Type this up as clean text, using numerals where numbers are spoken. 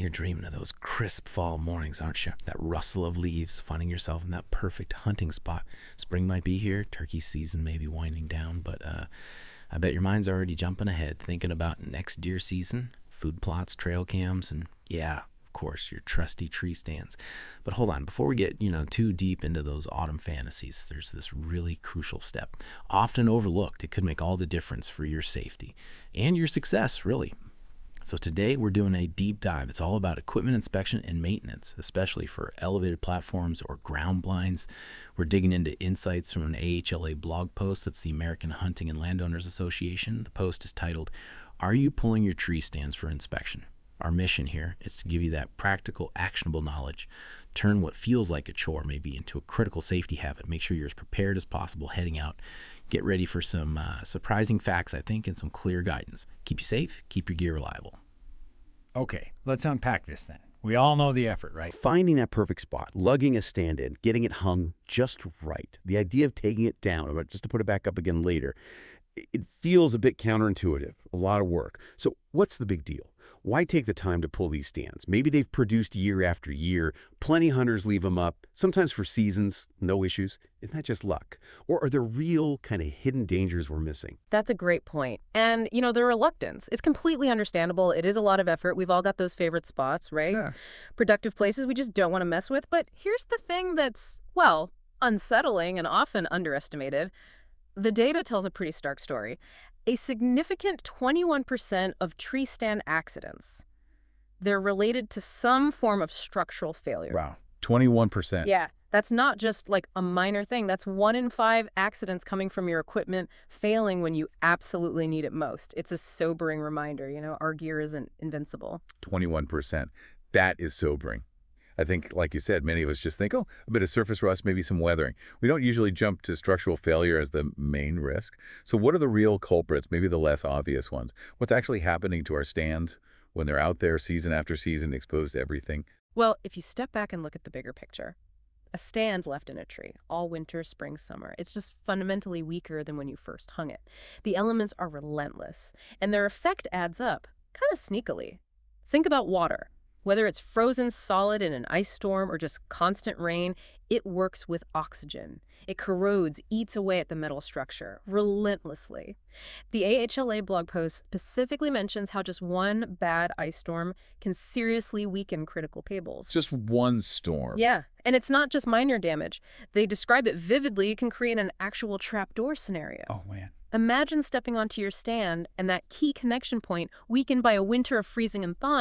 you're dreaming of those crisp fall mornings, aren't you? That rustle of leaves, finding yourself in that perfect hunting spot. Spring might be here, turkey season may be winding down, but I bet your mind's already jumping ahead, thinking about next deer season, food plots, trail cams, and yeah, of course, your trusty tree stands. But hold on, before we get, too deep into those autumn fantasies, there's this really crucial step, often overlooked. It could make all the difference for your safety and your success, really. So today we're doing a deep dive. It's all about equipment inspection and maintenance, especially for elevated platforms or ground blinds. We're digging into insights from an AHLA blog post. That's the American Hunting and Landowners Association. The post is titled, "Are You Pulling Your Tree Stands for Inspection?" Our mission here is to give you that practical, actionable knowledge, turn what feels like a chore maybe into a critical safety habit. Make sure you're as prepared as possible heading out. Get ready for some surprising facts, I think, and some clear guidance. Keep you safe, keep your gear reliable. Okay, let's unpack this then. We all know the effort, right? Finding that perfect spot, lugging a stand in, getting it hung just right. The idea of taking it down, or just to put it back up again later, it feels a bit counterintuitive, a lot of work. So what's the big deal? Why take the time to pull these stands? Maybe they've produced year after year. Plenty hunters leave them up, sometimes for seasons, no issues. Isn't that just luck? Or are there real kind of hidden dangers we're missing? That's a great point. And, the reluctance. It's completely understandable. It is a lot of effort. We've all got those favorite spots, right? Yeah. Productive places we just don't want to mess with. But here's the thing that's, unsettling and often underestimated. The data tells a pretty stark story. A significant 21% of tree stand accidents, they're related to some form of structural failure. Wow, 21%. Yeah, that's not just like a minor thing. That's 1 in 5 accidents coming from your equipment failing when you absolutely need it most. It's a sobering reminder, our gear isn't invincible. 21%. That is sobering. I think, like you said, many of us just think, a bit of surface rust, maybe some weathering. We don't usually jump to structural failure as the main risk. So what are the real culprits, maybe the less obvious ones? What's actually happening to our stands when they're out there season after season, exposed to everything? Well, if you step back and look at the bigger picture, a stand left in a tree all winter, spring, summer, it's just fundamentally weaker than when you first hung it. The elements are relentless, and their effect adds up, kind of sneakily. Think about water. Whether it's frozen solid in an ice storm or just constant rain, it works with oxygen. It corrodes, eats away at the metal structure, relentlessly. The AHLA blog post specifically mentions how just one bad ice storm can seriously weaken critical cables. Just one storm. Yeah, and it's not just minor damage. They describe it vividly. It can create an actual trapdoor scenario. Oh, man. Imagine stepping onto your stand and that key connection point weakened by a winter of freezing and thawing.